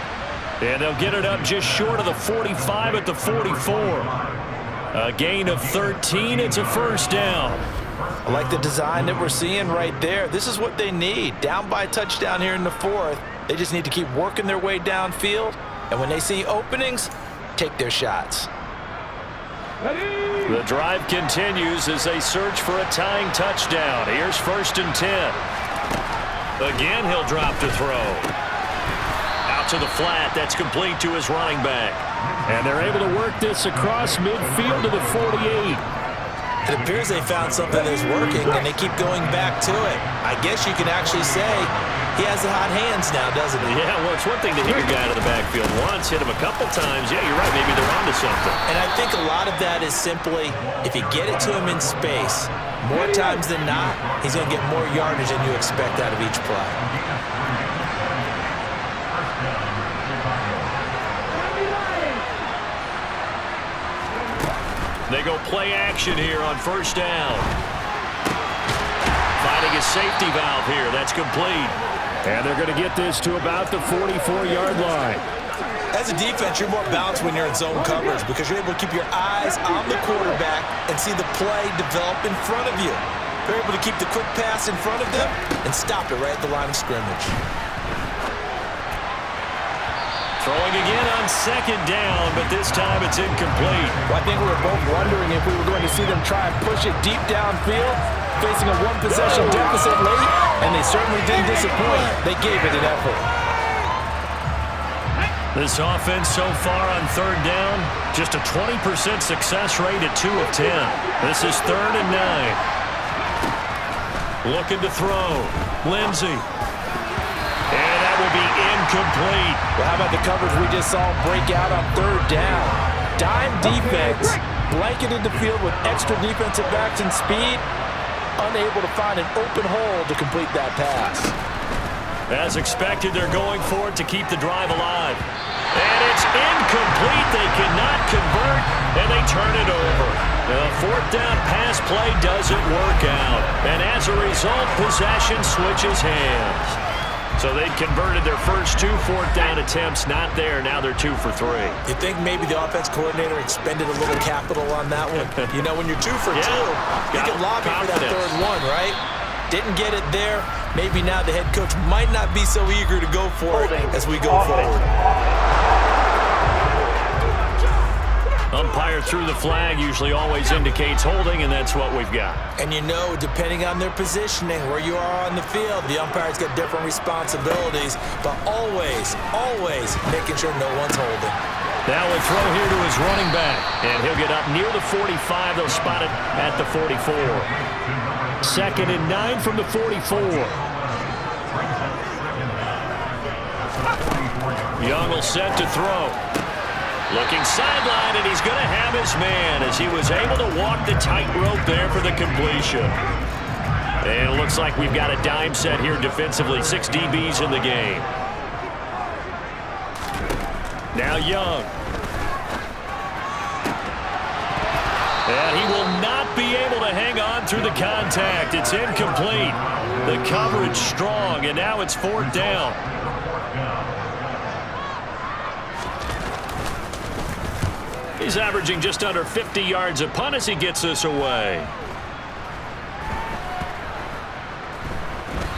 And they'll get it up just short of the 45 at the 44. A gain of 13. It's a 1st down. I like the design that we're seeing right there. This is what they need. Down by a touchdown here in the 4th. They just need to keep working their way downfield. And when they see openings, take their shots. The drive continues as they search for a tying touchdown. Here's 1st and 10. Again, he'll drop to throw. Out to the flat. That's complete to his running back. And they're able to work this across midfield to the 48. It appears they found something that's working, and they keep going back to it. I guess you can actually say he has the hot hands now, doesn't he? Yeah, well, it's one thing to hit a guy out of the backfield once, hit him a couple times. Yeah, you're right. Maybe they're onto something. And I think a lot of that is simply if you get it to him in space, more times than not, he's going to get more yardage than you expect out of each play. They go play action here on 1st down. Finding a safety valve here. That's complete. And they're going to get this to about the 44-yard line. As a defense, you're more balanced when you're in zone coverage because you're able to keep your eyes on the quarterback and see the play develop in front of you. You're able to keep the quick pass in front of them and stop it right at the line of scrimmage. Throwing again on 2nd down, but this time it's incomplete. Well, I think we were both wondering if we were going to see them try and push it deep downfield, facing a one-possession deficit late, and they certainly didn't disappoint. They gave it an effort. This offense so far on 3rd down, just a 20% success rate at 2 of 10. This is 3rd and 9. Looking to throw. Lindsey. And that will be incomplete. Well, how about the coverage we just saw break out on 3rd down? Dime defense, blanketed the field with extra defensive backs and speed, unable to find an open hole to complete that pass. As expected, they're going for it to keep the drive alive. And it's incomplete. They cannot convert, and they turn it over. The 4th down pass play doesn't work out. And as a result, possession switches hands. So they'd converted their first 2 4th down attempts, not there. Now they're 2 for 3. You think maybe the offense coordinator expended a little capital on that one? You know, when you're 2 for 2, you can lobby for that 3rd one, right? Didn't get it there. Maybe now the head coach might not be so eager to go for it as we go forward. Umpire threw the flag, usually always indicates holding, and that's what we've got. And you know, depending on their positioning, where you are on the field, the umpire's got different responsibilities, but always, always making sure no one's holding. Now a throw here to his running back, and he'll get up near the 45. They'll spot it at the 44. 2nd and 9 from the 44. Young will set to throw. Looking sideline, and he's going to have his man as he was able to walk the tightrope there for the completion. And it looks like we've got a dime set here defensively. 6 DBs in the game. Now Young. And he will not be able to hang on through the contact. It's incomplete. The coverage strong, and now it's 4th down. He's averaging just under 50 yards a punt as he gets this away.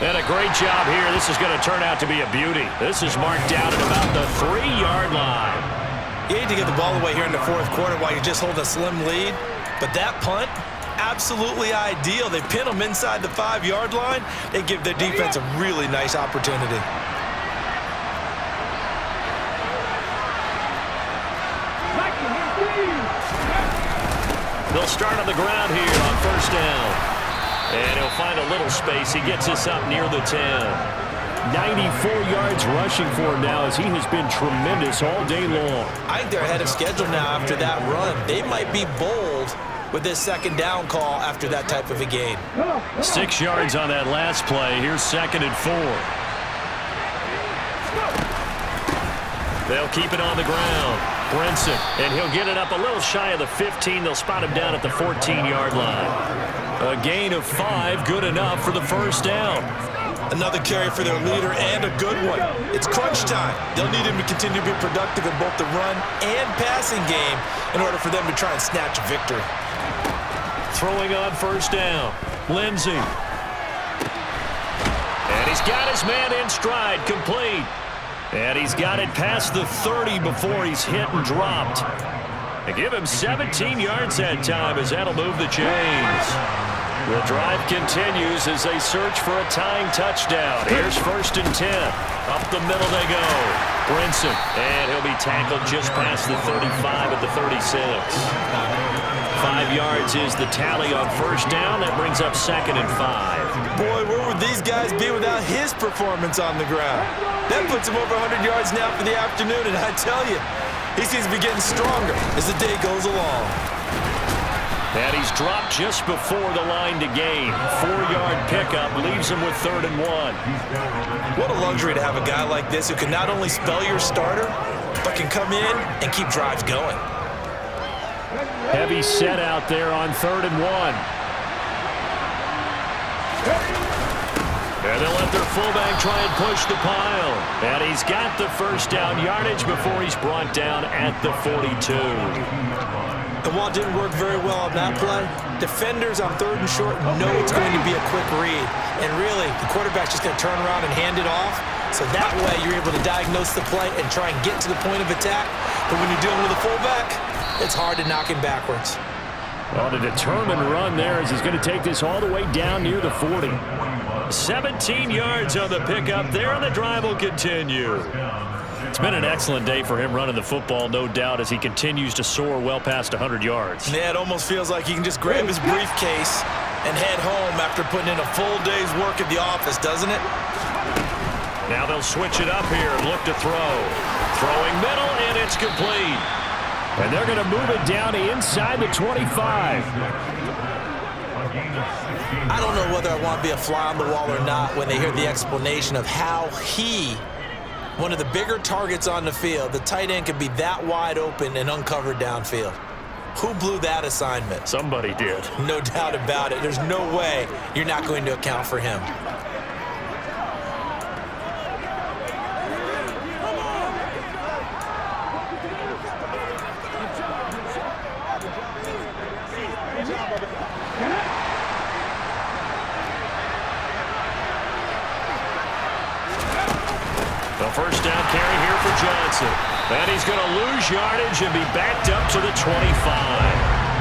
And a great job here. This is going to turn out to be a beauty. This is marked down at about the 3-yard line. You need to get the ball away here in the 4th quarter while you just hold a slim lead. But that punt, absolutely ideal. They pin them inside the 5-yard line. They give their defense a really nice opportunity. They'll start on the ground here on 1st down. And he'll find a little space. He gets us up near the 10. 94 yards rushing for him now as he has been tremendous all day long. I think they're ahead of schedule now after that run. They might be bold with this 2nd down call after that type of a gain. 6 yards on that last play. Here's 2nd and 4. They'll keep it on the ground. Brinson, and he'll get it up a little shy of the 15. They'll spot him down at the 14-yard line. A gain of 5, good enough for the 1st down. Another carry for their leader, and a good one. It's crunch time. They'll need him to continue to be productive in both the run and passing game in order for them to try and snatch a victory. Throwing on 1st down. Lindsey. And he's got his man in stride, complete. And he's got it past the 30 before he's hit and dropped. They give him 17 yards that time as that'll move the chains. The drive continues as they search for a tying touchdown. Here's 1st and 10. Up the middle they go. Brinson, and he'll be tackled just past the 35 at the 36. 5 yards is the tally on 1st down. That brings up 2nd and 5. Boy, where would these guys be without his performance on the ground? That puts him over 100 yards now for the afternoon, and I tell you, he seems to be getting stronger as the day goes along. And he's dropped just before the line to gain. 4-yard pickup leaves him with 3rd and 1. What a luxury to have a guy like this who can not only spell your starter, but can come in and keep drives going. Heavy set out there on 3rd and 1. And they'll let their fullback try and push the pile. And he's got the 1st down yardage before he's brought down at the 42. And while it didn't work very well on that play, defenders on 3rd and short know it's going to be a quick read. And really, the quarterback's just going to turn around and hand it off. So that way, you're able to diagnose the play and try and get to the point of attack. But when you're dealing with a fullback, it's hard to knock him backwards. On a determined run there as he's going to take this all the way down near the 40. 17 yards on the pickup there, and the drive will continue. It's been an excellent day for him running the football, no doubt, as he continues to soar well past 100 yards. Yeah, it almost feels like he can just grab his briefcase and head home after putting in a full day's work at the office, doesn't it? Now they'll switch it up here and look to throw. Throwing middle, and it's complete. And they're going to move it down inside the 25. I don't know whether I want to be a fly on the wall or not when they hear the explanation of how he, one of the bigger targets on the field, the tight end could be that wide open and uncovered downfield. Who blew that assignment? Somebody did. No doubt about it. There's no way you're not going to account for him. The first down carry here for Johnson. And he's going to lose yardage and be backed up to the 25.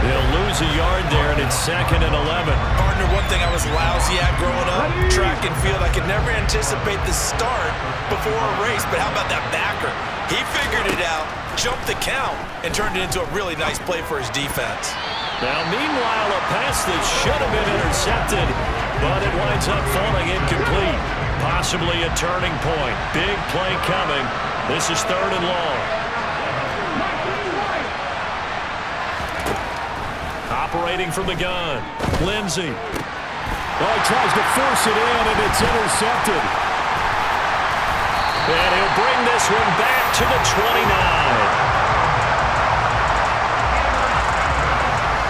They'll lose a yard there, and it's 2nd and 11. Partner, one thing I was lousy at growing up, track and field. I could never anticipate the start before a race, but how about that backer? He figured it out, jumped the count, and turned it into a really nice play for his defense. Now, meanwhile, a pass that should have been intercepted, but it winds up falling incomplete. Possibly a turning point. Big play coming. This is 3rd and long. Operating from the gun, Lindsey. Oh, he tries to force it in, and it's intercepted. And he'll bring this one back to the 29.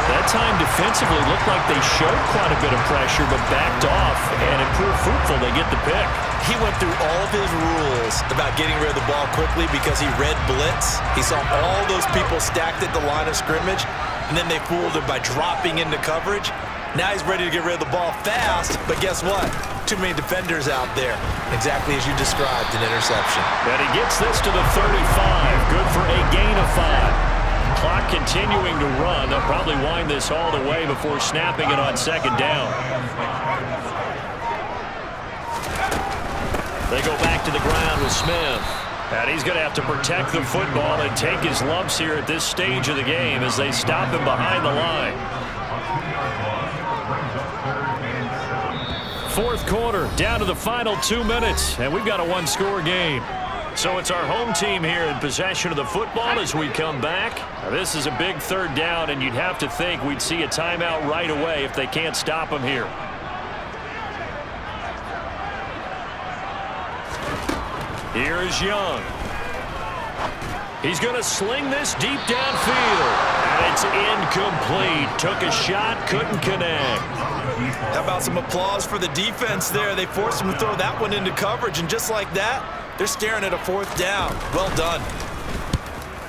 That time defensively looked like they showed quite a bit of pressure, but backed off, and it proved fruitful. They get the pick. He went through all of his rules about getting rid of the ball quickly because he read blitz. He saw all those people stacked at the line of scrimmage, and then they fooled him by dropping into coverage. Now he's ready to get rid of the ball fast, but guess what? Too many defenders out there. Exactly as you described, an interception. And he gets this to the 35. Good for a gain of 5. Clock continuing to run. They'll probably wind this all the way before snapping it on 2nd down. They go back to the ground with Smith. And he's going to have to protect the football and take his lumps here at this stage of the game as they stop him behind the line. 4th quarter, down to the final 2 minutes, and we've got a 1-score game. So it's our home team here in possession of the football as we come back. Now, this is a big 3rd down, and you'd have to think we'd see a timeout right away if they can't stop him here. Here is Young. He's going to sling this deep downfield. And it's incomplete. Took a shot, couldn't connect. How about some applause for the defense there? They forced him to throw that one into coverage, and just like that, they're staring at a 4th down. Well done.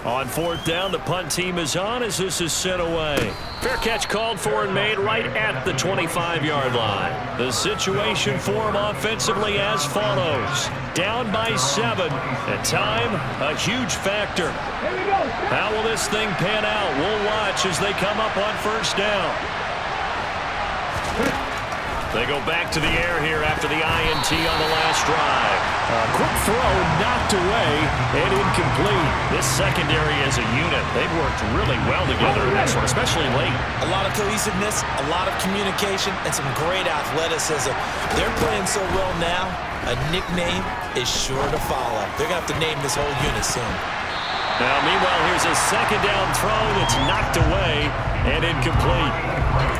On 4th down, the punt team is on as this is sent away. Fair catch called for and made right at the 25-yard line. The situation for them offensively as follows. Down by 7. At time, a huge factor. How will this thing pan out? We'll watch as they come up on 1st down. They go back to the air here after the INT on the last drive. A quick throw knocked away and incomplete. This secondary as a unit, they've worked really well together in this one, especially late. A lot of cohesiveness, a lot of communication, and some great athleticism. They're playing so well now, a nickname is sure to follow. They're going to have to name this whole unit soon. Now, meanwhile, here's a 2nd down throw that's knocked away and incomplete.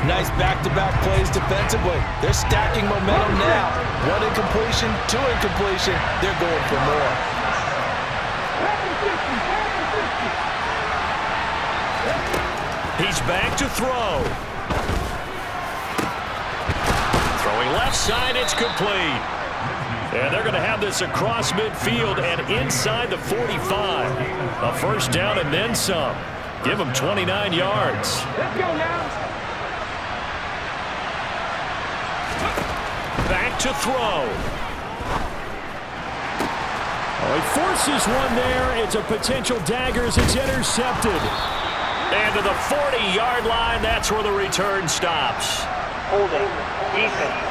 Nice back-to-back plays defensively. They're stacking momentum now. 1 incompletion, 2 incompletion. They're going for more. He's back to throw. Throwing left side, it's complete. And they're going to have this across midfield and inside the 45. A 1st down and then some. Give them 29 yards. Let's go now. Back to throw. Oh, he forces one there. It's a potential dagger as it's intercepted. And to the 40-yard line, that's where the return stops. Holding. Defense.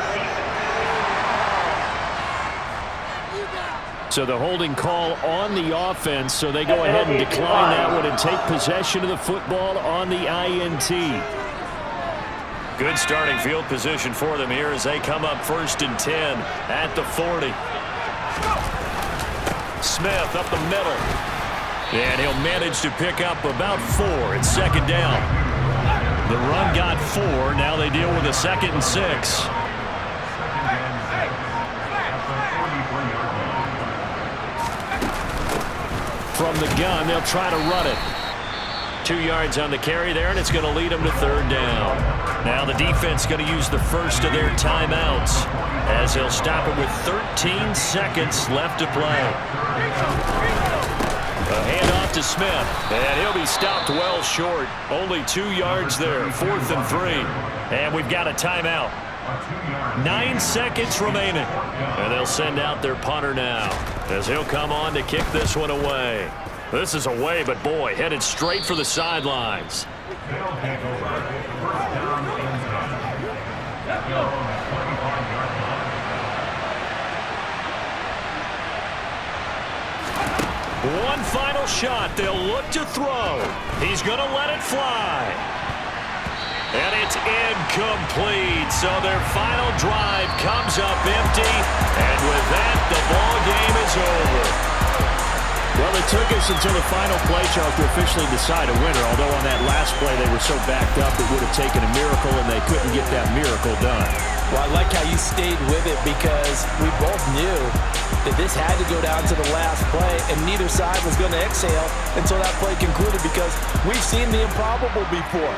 So the holding call on the offense, so they go ahead and decline that one and take possession of the football on the INT. Good starting field position for them here as they come up 1st and 10 at the 40. Smith up the middle. And he'll manage to pick up about 4. It's 2nd down. The run got 4. Now they deal with a 2nd and 6. From the gun, they'll try to run it. 2 yards on the carry there, and it's going to lead them to 3rd down. Now the defense going to use the first of their timeouts as they'll stop it with 13 seconds left to play. A handoff to Smith, and he'll be stopped well short. Only 2 yards there, 4th and 3. And we've got a timeout. 9 seconds remaining. And they'll send out their punter now. as he'll come on to kick this one away. This is away, but boy, headed straight for the sidelines. One final shot. They'll look to throw. He's going to let it fly. And it's incomplete. So their final drive comes up empty. And with that, the ball game is over. Well, it took us until the final play, Charles, to officially decide a winner. Although on that last play they were so backed up it would have taken a miracle, and they couldn't get that miracle done. Well, I like how you stayed with it because we both knew that this had to go down to the last play, and neither side was going to exhale until that play concluded because we've seen the improbable before.